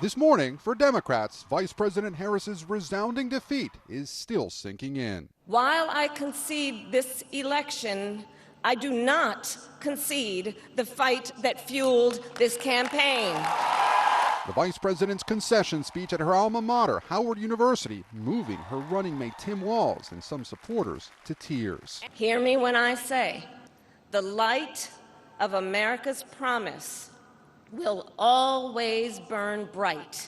This morning, for Democrats, Vice President Harris's resounding defeat is still sinking in. While I concede this election, I do not concede the fight that fueled this campaign. The vice president's concession speech at her alma mater, Howard University, moving her running mate Tim Walz and some supporters to tears. Hear me when I say, the light of America's promise will always burn bright.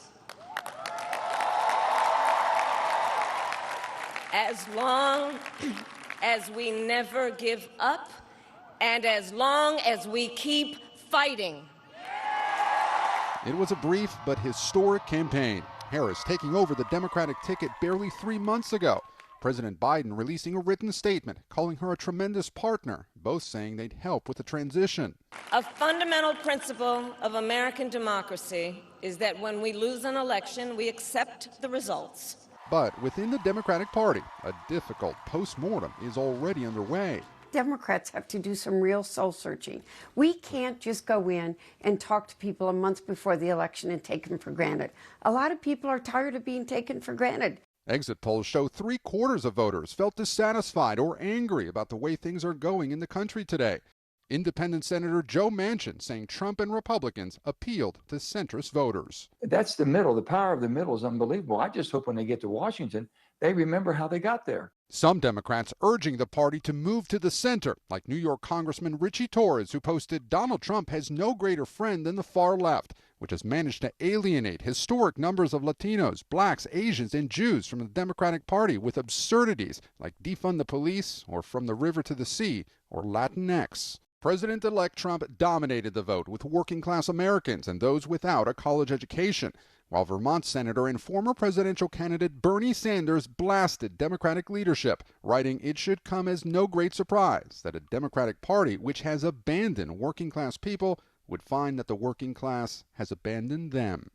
As long as we never give up and as long as we keep fighting. It was a brief but historic campaign. Harris taking over the Democratic ticket barely 3 months ago. President Biden releasing a written statement calling her a tremendous partner, both saying they'd help with the transition. A fundamental principle of American democracy is that when we lose an election, we accept the results. But within the Democratic Party, a difficult post-mortem is already underway. Democrats have to do some real soul searching. We can't just go in and talk to people a month before the election and take them for granted. A lot of people are tired of being taken for granted. Exit polls show 3/4 of voters felt dissatisfied or angry about the way things are going in the country today. Independent Senator Joe Manchin saying Trump and Republicans appealed to centrist voters. That's the middle. The power of the middle is unbelievable. I just hope when they get to Washington, they remember how they got there. Some Democrats urging the party to move to the center, like New York Congressman Richie Torres, who posted Donald Trump has no greater friend than the far left, which has managed to alienate historic numbers of Latinos, blacks, Asians, and Jews from the Democratic Party with absurdities like defund the police or from the river to the sea or Latinx. President-elect Trump dominated the vote with working-class Americans and those without a college education, while Vermont Senator and former presidential candidate Bernie Sanders blasted Democratic leadership, writing it should come as no great surprise that a Democratic Party which has abandoned working-class people would find that the working class has abandoned them.